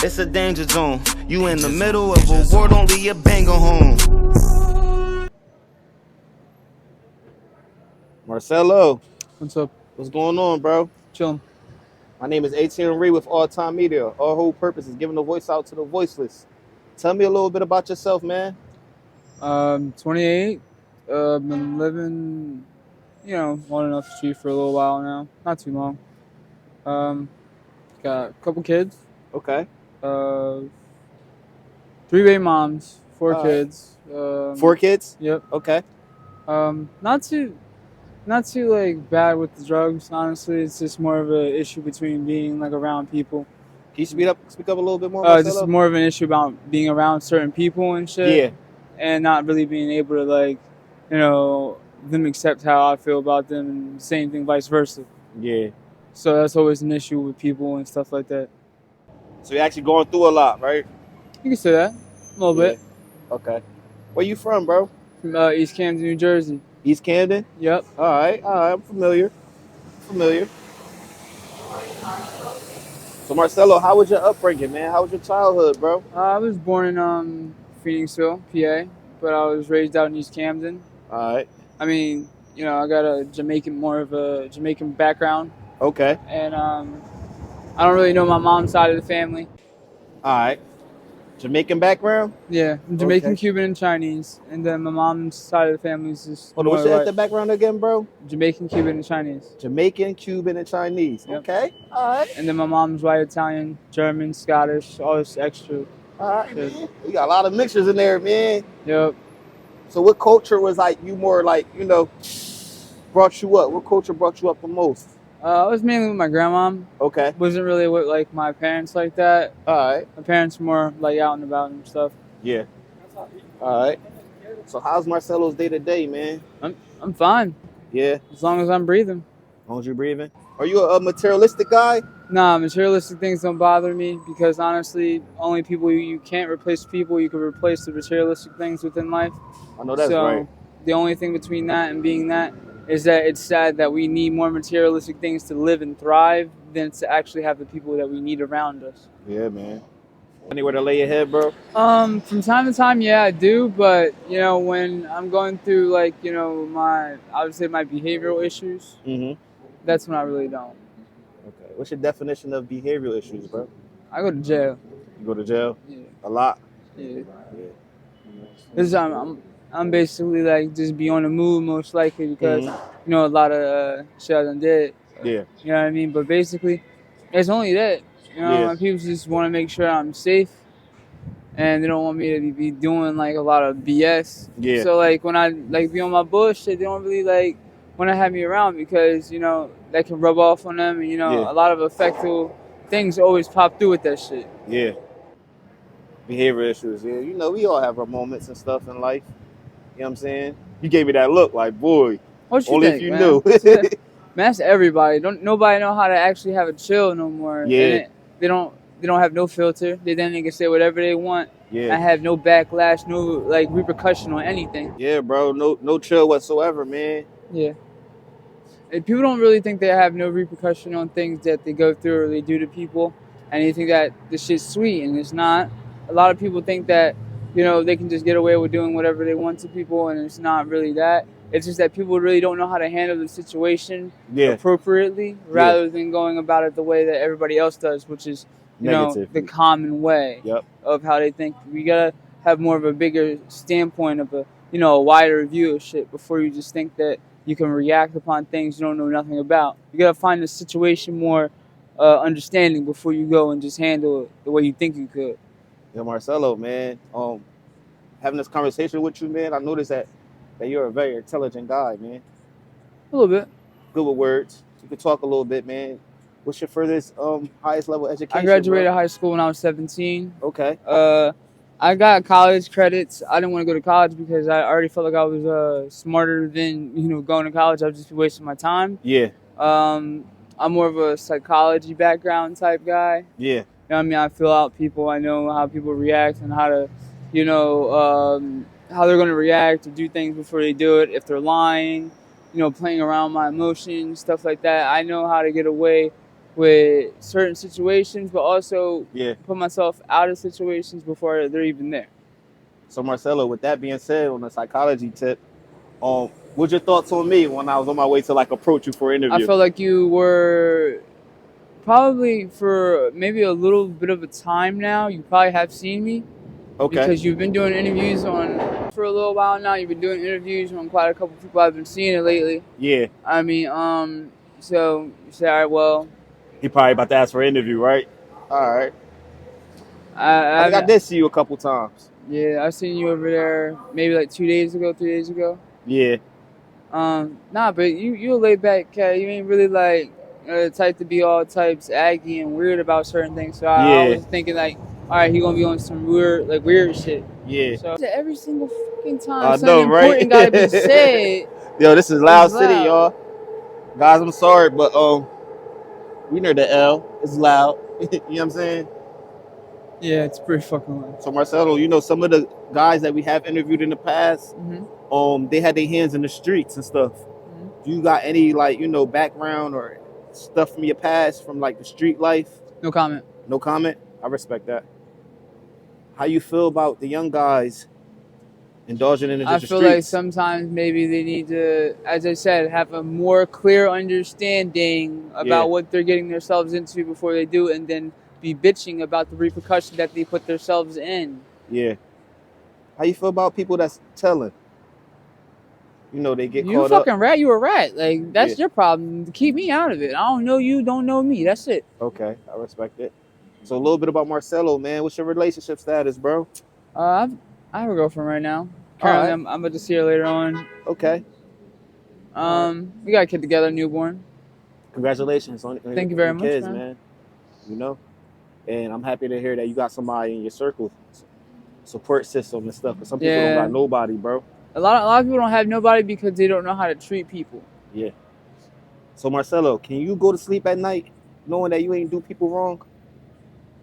It's a danger zone. You in the middle of a war, don't leave your banger home. Marcello, What's up? what's going on, bro? Chilling. My name is ATM with All Time Media. Our whole purpose is giving a voice out to the voiceless. Tell me a little bit about yourself, man. 28. Been living, on and off the street for a little while now. Not too long. Um, got a couple kids. Okay. Uh, three baby moms, four All right. kids. 4 kids? Yep. Okay. Not too like bad with the drugs. Honestly, it's just more of an issue between being like around people. Can you speak up a little bit more, Just Marcello? more of an issue about being around certain people and shit. Yeah. And not really being able to them accept how I feel about them, and same thing vice versa. Yeah. So that's always an issue with people and stuff like that. So you're actually going through a lot, right? You can say that a little bit. Okay. Where you from, bro? From East Camden, New Jersey. East Camden? Yep. All right. I'm familiar. So Marcello, how was your upbringing, man? How was your childhood, bro? I was born in Phoenixville, PA, but I was raised out in East Camden. All right. I mean, I got more of a Jamaican background, Okay. and I don't really know my mom's side of the family. All right. Jamaican background? Yeah, I'm Jamaican, Okay. Cuban, and Chinese, and then my mom's side of the family is just Hold on, what's more your like ethnic background again, bro? Jamaican, Cuban, and Chinese. Jamaican, Cuban, and Chinese. Yep. Okay. All right. And then my mom's white, Italian, German, Scottish, all this extra. All right, man. We got a lot of mixtures in there, man. Yep. So what culture was like you more like, brought you up? What culture brought you up the most? I was mainly with my grandma. Okay. Wasn't really with like my parents like that. All right. My parents more like out and about and stuff. Yeah. All right. So how's Marcello's day to day, man? I'm fine. Yeah. As long as I'm breathing. As long as you're breathing. Are you a materialistic guy? Nah, materialistic things don't bother me because honestly, only people you can't replace people. You can replace the materialistic things within life. I know that's right. The only thing between that and being that is that it's sad that we need more materialistic things to live and thrive than to actually have the people that we need around us. Yeah, man. Anywhere to lay your head, bro? From time to time, yeah, I do. But when I'm going through I would say my behavioral issues, that's when I really don't. Okay. What's your definition of behavioral issues, bro? I go to jail. You go to jail? Yeah. A lot? Yeah. This I'm basically like just be on the move most likely because a lot of shit I done did. Yeah. You know what I mean? But basically, it's only that. My people just want to make sure I'm safe, and they don't want me to be doing like a lot of BS. Yeah. So like when I be on my bullshit, they don't really want to have me around because that can rub off on them, and a lot of effective things always pop through with that shit. Yeah. Behavioral issues. Yeah. We all have our moments and stuff in life. You know what I'm saying? You gave me that look like, boy. What you only think, if you man? knew. Man, that's everybody. Nobody know how to actually have a chill no more. Yeah. And they don't have no filter. They can say whatever they want. Yeah. I have no backlash, no repercussion on anything. Yeah, bro. No chill whatsoever, man. Yeah. And people don't really think they have no repercussion on things that they go through or they do to people, and they think that this shit's sweet, and it's not. A lot of people think that they can just get away with doing whatever they want to people, and it's not really that. It's just that people really don't know how to handle the situation appropriately, rather than going about it the way that everybody else does, which is, the common way of how they think. We gotta have more of a bigger standpoint of a wider view of shit before you just think that you can react upon things you don't know nothing about. You gotta find the situation more understanding before you go and just handle it the way you think you could. Yeah, Marcello, man. Having this conversation with you, man, I noticed that you're a very intelligent guy, man. A little bit. Good with words. You can talk a little bit, man. What's your furthest highest level education? I graduated high school when I was 17. Okay. I got college credits. I didn't want to go to college because I already felt like I was smarter than going to college. I was just wasting my time. Yeah. I'm more of a psychology background type guy. Yeah. I feel out people. I know how people react and how to, how they're going to react or do things before they do it. If they're lying, playing around my emotions, stuff like that. I know how to get away with certain situations, but also Yeah. put myself out of situations before they're even there. So Marcello, with that being said, on a psychology tip, what's your thoughts on me when I was on my way to like approach you for an I interview? felt like you were probably for maybe a little bit of a time now. You probably have seen me Okay. because you've been doing interviews on for a little while now. You've been doing interviews on quite a couple people. I've been seeing it lately. Yeah. I mean, so you say, all right, well, He probably about to ask for an interview, right? All right. I think I did see you a couple times. Yeah, I seen you over there maybe like 2 days ago, 3 days ago. Yeah. Nah, but you a laid back cat. You ain't really like the type to be all types aggy and weird about certain things. So I Yeah. was thinking like, all right, he gonna be on some weird shit. Yeah. So every single fucking time I something know, right? important gotta be said. Yo, this is Loud It's City, loud. y'all. Guys, I'm sorry, but we near the L. It's loud. You know what I'm saying? Yeah, it's pretty fucking loud. So Marcelo, you know, some of the guys that we have interviewed in the past, they had their hands in the streets and stuff. Do you got any like, you know, background or stuff from your past from like the street life? No comment. No comment? I respect that. How you feel about the young guys indulging in the I streets? feel like sometimes maybe they need to, as I said, have a more clear understanding about what they're getting themselves into before they do, and then be bitching about the repercussions that they put themselves in. Yeah. How you feel about people that's telling? You know, they get You caught fucking up. rat, you a rat. Like, that's your problem. Keep me out of it. I don't know you, don't know me. That's it. Okay, I respect it. So a little bit about Marcello, man. What's your relationship status, bro? I have a girlfriend right now. Currently, All right. I'm about to see her later on. Okay. We got a kid together, newborn. Congratulations on Thank you very much, kids, man. You know, and I'm happy to hear that you got somebody in your circle, support system and stuff. Because some people don't got nobody, bro. A lot of people don't have nobody because they don't know how to treat people. Yeah. So Marcello, can you go to sleep at night knowing that you ain't do people wrong?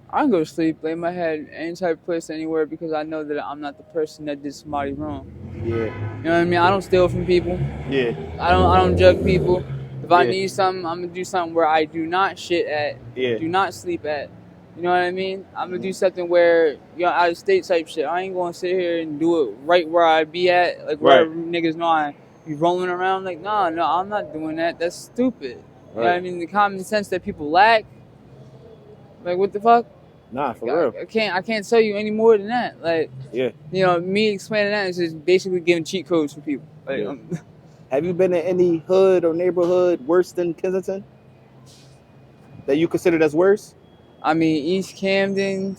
I can go to sleep, lay my head any type of place, anywhere, because I know that I'm not the person that did somebody wrong. Yeah. You know what I mean? I don't steal from people. Yeah. I don't judge people. If I need something, I'm gonna do something where I do not shit at, do not sleep at. You know what I mean? I'm gonna do something where out of state type shit. I ain't gonna sit here and do it right where I be at, like where niggas know I be rolling around. Like, no, I'm not doing that. That's stupid. You know what I mean? The common sense that people lack. Like, what the fuck? Nah, for real. I can't tell you any more than that. Like, me explaining that is just basically giving cheat codes for people. Like, have you been in any hood or neighborhood worse than Kensington that you consider that's worse? I mean, East Camden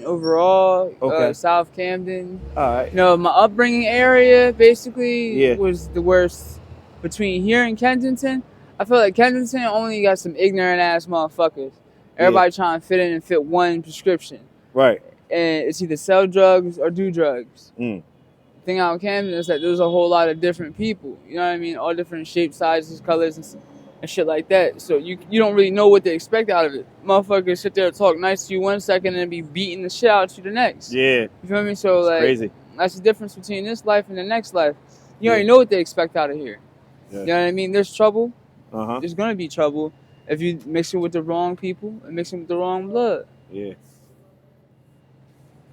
overall, South Camden. All right. My upbringing area basically was the worst. Between here and Kensington, I feel like Kensington only got some ignorant ass motherfuckers. Everybody trying to fit in and fit one prescription. Right. And it's either sell drugs or do drugs. The thing out in Camden is that there's a whole lot of different people. You know what I mean? All different shapes, sizes, colors, and shit like that. So you don't really know what to expect out of it. Motherfuckers sit there and talk nice to you one second and then be beating the shit out of you the next. Yeah. You feel me? So like, crazy. That's the difference between this life and the next life. You already know what they expect out of here. You know what I mean? There's trouble. There's gonna be trouble if you mixing with the wrong people and mixing with the wrong blood. Yeah.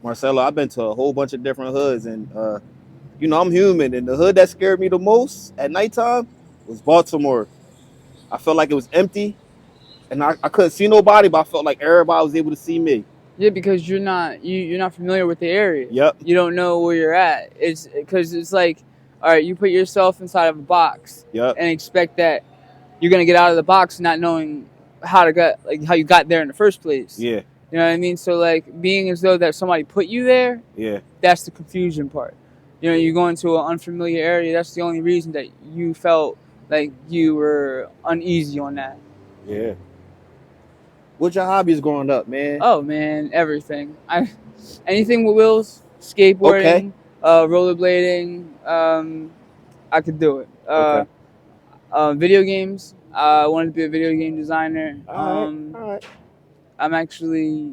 Marcello, I've been to a whole bunch of different hoods, and I'm human, and the hood that scared me the most at nighttime was Baltimore. I felt like it was empty, and I couldn't see nobody, but I felt like everybody was able to see me. Yeah, because you're not familiar with the area. Yep. You don't know where you're at. It's because it's like, all right, you put yourself inside of a box and expect that you're gonna get out of the box not knowing how you got there in the first place. Yeah. You know what I mean? So like being as though that somebody put you there. Yeah. That's the confusion part. You go into an unfamiliar area. That's the only reason that you felt like you were uneasy on that. Yeah. What's your hobbies growing up, man? Oh man, everything. Anything with wheels, skateboarding, rollerblading. I could do it. Video games. I wanted to be a video game designer. All right. I'm actually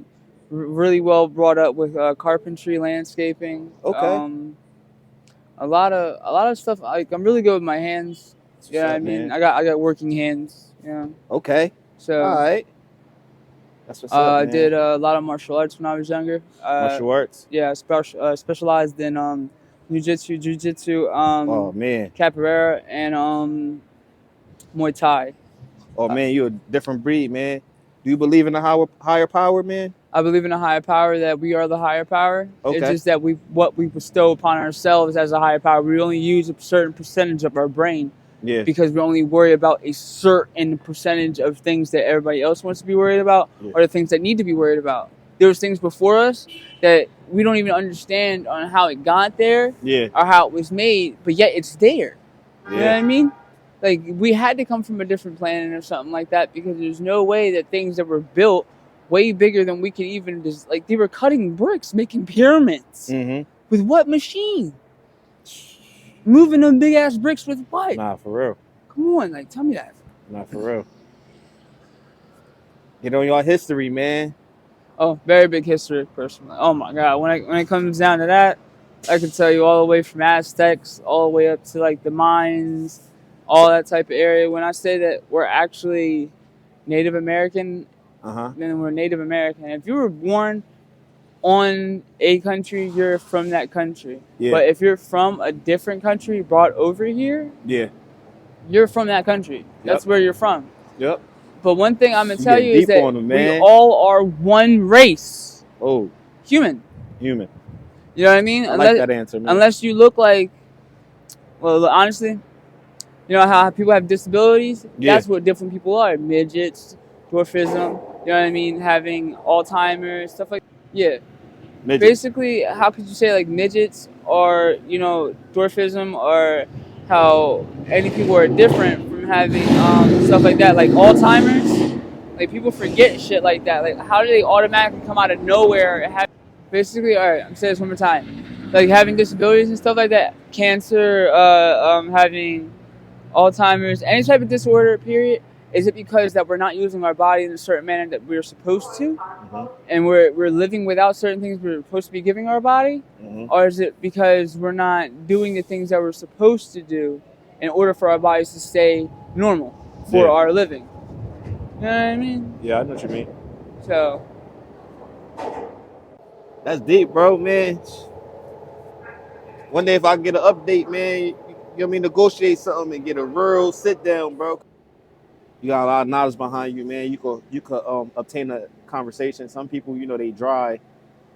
really well brought up with carpentry, landscaping. A lot of stuff. Like, I'm really good with my hands. Yeah, I mean, I got working hands. Yeah. Okay. So. All right. That's what's up, I man. did a lot of martial arts when I was younger. Martial arts. Yeah, specialized in jiu-jitsu, Oh man. capoeira, and Muay Thai. Oh man, you a different breed, man. Do you believe in a higher power, man? I believe in a higher power, that we are the higher power. Okay. It's just that what we bestow upon ourselves as a higher power, we only use a certain percentage of our brain. Yeah. Because we only worry about a certain percentage of things that everybody else wants to be worried about, or the things that need to be worried about. There's things before us that we don't even understand on how it got there, or how it was made, but yet it's there. You know what I mean? Like, we had to come from a different planet or something like that, because there's no way that things that were built way bigger than we could even just, like, they were cutting bricks, making pyramids. With what machine? Moving them big ass bricks with what? Nah, for real. Come on, like, tell me that. Nah, for real. Get on your history, man. Oh, very big history, personally. Oh my God, when it comes down to that, I can tell you all the way from Aztecs, all the way up to like the Mayans, all that type of area. When I say that we're actually Native American, then we're Native American. If you were born on a country, you're from that country. But if you're from a different country brought over here, you're from that country. That's where you're from. But one thing I'm going to tell you is that we all are one race. Oh. Human. You know what I mean? I like that answer, man. Unless you look like, well, honestly, you know how people have disabilities? That's what different people are. Midgets, dwarfism, you know what I mean? Having Alzheimer's, stuff like that. Yeah. Midgets. Basically, how could you say like midgets or, you know, dwarfism, or how any people are different from having stuff like that, like Alzheimer's? Like, people forget shit like that. Like, how do they automatically come out of nowhere and have... Basically, all right, I'm saying this one more time. Like, having disabilities and stuff like that, cancer, having Alzheimer's, any type of disorder, period, is it because that we're not using our body in a certain manner that we're supposed to? And we're living without certain things we're supposed to be giving our body? Or is it because we're not doing the things that we're supposed to do in order for our bodies to stay normal for our living? You know what I mean? Yeah, I know what you mean. So... That's deep, bro, man. One day if I get an update, man, you know what I mean, negotiate something and get a real sit down, bro. You got a lot of knowledge behind you, man. You could obtain a conversation. Some people, you know, they dry,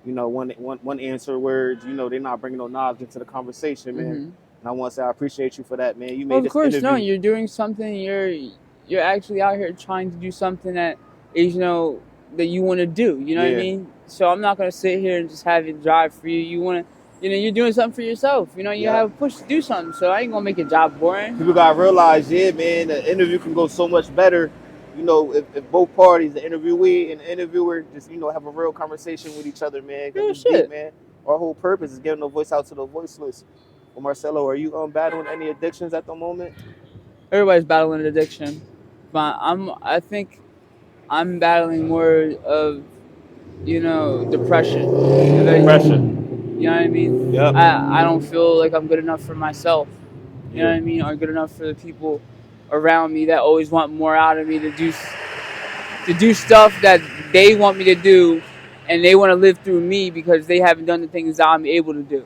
you know, one answer words, you know, they're not bringing no knowledge into the conversation, man. And I want to say I appreciate you for that, man. You made this interview. Of course, no, you're doing something. You're actually out here trying to do something that is, you know, that you want to do. You know what I mean? So I'm not gonna sit here and just have it drive for you. You want to, you know, you're doing something for yourself. You know, you have a push to do something. So I ain't gonna make your job boring. People gotta realize, man, the interview can go so much better. You know, if both parties, the interviewee and the interviewer, just, you know, have a real conversation with each other, man. Real shit, man. Our whole purpose is getting the voice out to the voiceless. Well, Marcello, are you battling any addictions at the moment? Everybody's battling addiction, but I think I'm battling more of, you know, depression. You know what I mean? Yeah. I don't feel like I'm good enough for myself. You know what I mean? Or good enough for the people around me that always want more out of me, to do stuff that they want me to do, and they want to live through me because they haven't done the things that I'm able to do.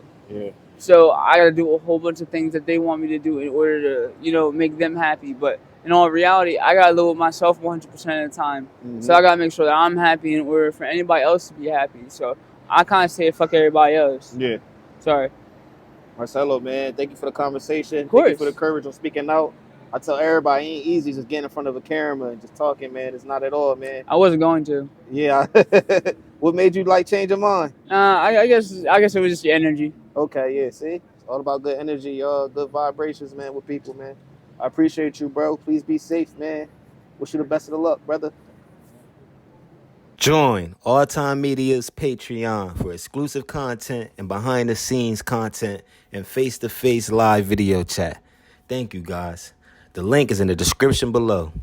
So I got to do a whole bunch of things that they want me to do in order to, you know, make them happy. But in all reality, I got to live with myself 100% of the time. So I got to make sure that I'm happy in order for anybody else to be happy. So I kind of say fuck everybody else. Sorry. Marcello, man, thank you for the conversation. Of course. Thank you for the courage on speaking out. I tell everybody, it ain't easy just getting in front of a camera and just talking, man. It's not at all, man. I wasn't going to. Yeah. What made you change your mind? I guess it was just your energy. Okay, yeah, see? It's all about good energy, good vibrations, man, with people, man. I appreciate you, bro. Please be safe, man. Wish you the best of the luck, brother. Join All Time Media's Patreon for exclusive content and behind-the-scenes content and face-to-face live video chat. Thank you, guys. The link is in the description below.